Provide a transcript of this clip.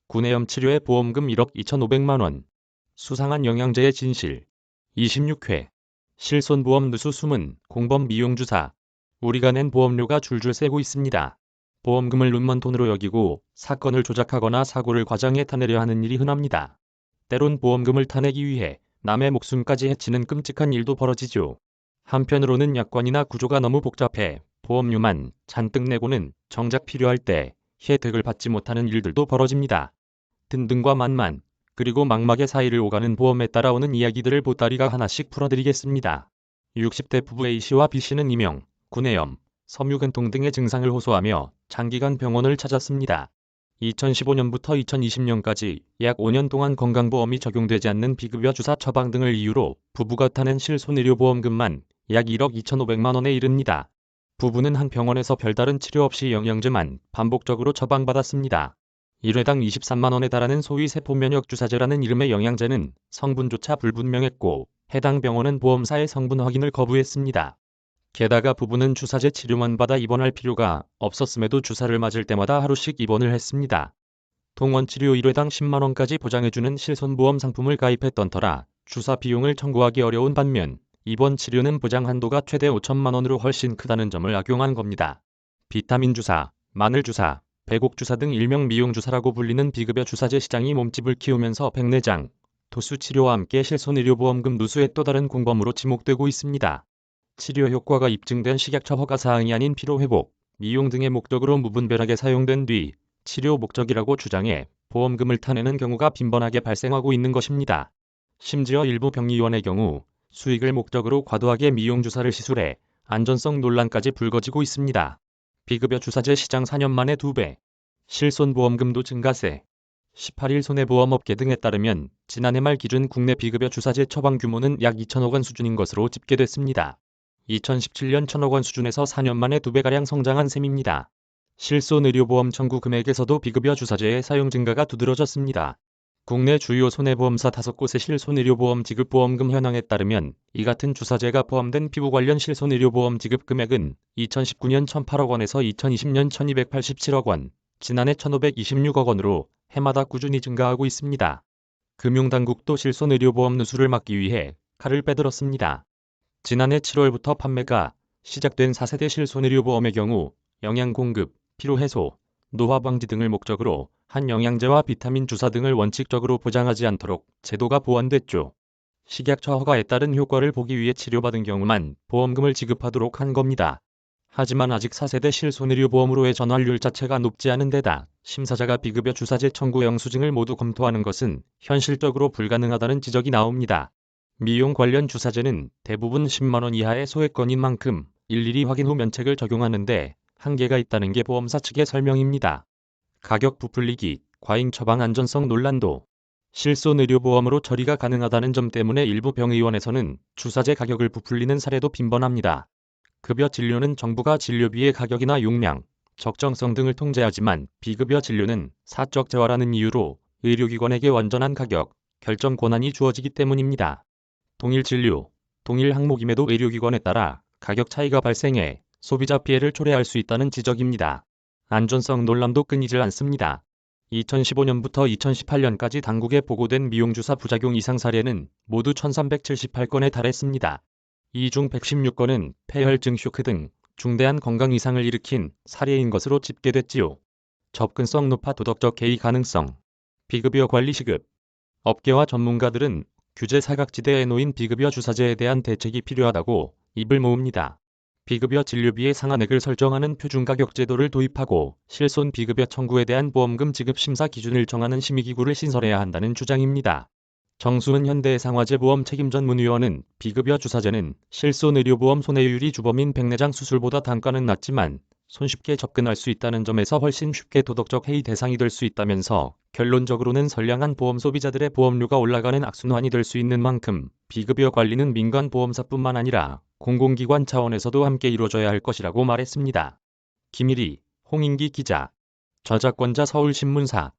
구내염 치료에 보험금 1억 2,500만 원. 수상한 영양제의 진실. 26회. 실손보험 누수 숨은 공범 미용주사. 우리가 낸 보험료가 줄줄 새고 있습니다. 보험금을 눈먼 돈으로 여기고 사건을 조작하거나 사고를 과장해 타내려 하는 일이 흔합니다. 때론 보험금을 타내기 위해 남의 목숨까지 해치는 끔찍한 일도 벌어지죠. 한편으로는 약관이나 구조가 너무 복잡해 보험료만 잔뜩 내고는 정작 필요할 때 혜택을 받지 못하는 일들도 벌어집니다. 든든과 만만, 그리고 망막의 사이를 오가는 보험에 따라오는 이야기들을 보따리가 하나씩 풀어드리겠습니다. 60대 부부 A씨와 B씨는 이명, 구내염, 섬유근통 등의 증상을 호소하며 장기간 병원을 찾았습니다. 2015년부터 2020년까지 약 5년 동안 건강보험이 적용되지 않는 비급여 주사 처방 등을 이유로 부부가 타낸 실손의료보험금만 약 1억 2,500만 원에 이릅니다. 부부는 한 병원에서 별다른 치료 없이 영양제만 반복적으로 처방받았습니다. 1회당 23만 원에 달하는 소위 세포면역 주사제라는 이름의 영양제는 성분조차 불분명했고 해당 병원은 보험사의 성분 확인을 거부했습니다. 게다가 부부는 주사제 치료만 받아 입원할 필요가 없었음에도 주사를 맞을 때마다 하루씩 입원을 했습니다. 통원치료 1회당 10만 원까지 보장해주는 실손보험 상품을 가입했던 터라 주사 비용을 청구하기 어려운 반면 입원 치료는 보장 한도가 최대 5천만 원으로 훨씬 크다는 점을 악용한 겁니다. 비타민 주사, 마늘 주사, 배곡 주사 등 일명 미용주사라고 불리는 비급여 주사제 시장이 몸집을 키우면서 백내장, 도수 치료와 함께 실손의료보험금 누수의 또 다른 공범으로 지목되고 있습니다. 치료 효과가 입증된 식약처 허가사항이 아닌 피로회복, 미용 등의 목적으로 무분별하게 사용된 뒤 치료 목적이라고 주장해 보험금을 타내는 경우가 빈번하게 발생하고 있는 것입니다. 심지어 일부 병의원의 경우 수익을 목적으로 과도하게 미용주사를 시술해 안전성 논란까지 불거지고 있습니다. 비급여 주사제 시장 4년 만에 2배. 실손보험금도 증가세. 18일 손해보험업계 등에 따르면 지난해 말 기준 국내 비급여 주사제 처방 규모는 약 2천억 원 수준인 것으로 집계됐습니다. 2017년 1천억 원 수준에서 4년 만에 2배가량 성장한 셈입니다. 실손의료보험 청구 금액에서도 비급여 주사제의 사용 증가가 두드러졌습니다. 국내 주요 손해보험사 5곳의 실손의료보험 지급보험금 현황에 따르면 이 같은 주사제가 포함된 피부 관련 실손의료보험 지급 금액은 2019년 1,008억 원에서 2020년 1,287억 원, 지난해 1,526억 원으로 해마다 꾸준히 증가하고 있습니다. 금융당국도 실손의료보험 누수를 막기 위해 칼을 빼들었습니다. 지난해 7월부터 판매가 시작된 4세대 실손의료보험의 경우 영양 공급, 피로 해소, 노화 방지 등을 목적으로 한 영양제와 비타민 주사 등을 원칙적으로 보장하지 않도록 제도가 보완됐죠. 식약처 허가에 따른 효과를 보기 위해 치료받은 경우만 보험금을 지급하도록 한 겁니다. 하지만 아직 4세대 실손의료보험으로의 전환율 자체가 높지 않은 데다 심사자가 비급여 주사제 청구 영수증을 모두 검토하는 것은 현실적으로 불가능하다는 지적이 나옵니다. 미용 관련 주사제는 대부분 10만 원 이하의 소액건인 만큼 일일이 확인 후 면책을 적용하는데 한계가 있다는 게 보험사 측의 설명입니다. 가격 부풀리기, 과잉 처방 안전성 논란도. 실손의료보험으로 처리가 가능하다는 점 때문에 일부 병의원에서는 주사제 가격을 부풀리는 사례도 빈번합니다. 급여 진료는 정부가 진료비의 가격이나 용량, 적정성 등을 통제하지만 비급여 진료는 사적 재화라는 이유로 의료기관에게 완전한 가격, 결정 권한이 주어지기 때문입니다. 동일 진료, 동일 항목임에도 의료기관에 따라 가격 차이가 발생해 소비자 피해를 초래할 수 있다는 지적입니다. 안전성 논란도 끊이질 않습니다. 2015년부터 2018년까지 당국에 보고된 미용주사 부작용 이상 사례는 모두 1,378건에 달했습니다. 이 중 116건은 폐혈증 쇼크 등 중대한 건강 이상을 일으킨 사례인 것으로 집계됐지요. 접근성 높아 도덕적 해이 가능성. 비급여 관리 시급. 업계와 전문가들은 규제 사각지대에 놓인 비급여 주사제에 대한 대책이 필요하다고 입을 모읍니다. 비급여 진료비의 상한액을 설정하는 표준가격 제도를 도입하고 실손 비급여 청구에 대한 보험금 지급 심사 기준을 정하는 심의기구를 신설해야 한다는 주장입니다. 정수은 현대해상화재보험 책임전문위원은 비급여 주사제는 실손의료보험 손해율이 주범인 백내장 수술보다 단가는 낮지만 손쉽게 접근할 수 있다는 점에서 훨씬 쉽게 도덕적 해이 대상이 될 수 있다면서 결론적으로는 선량한 보험 소비자들의 보험료가 올라가는 악순환이 될 수 있는 만큼 비급여 관리는 민간보험사뿐만 아니라 공공기관 차원에서도 함께 이루어져야 할 것이라고 말했습니다. 김일희, 홍인기 기자. 저작권자 서울신문사.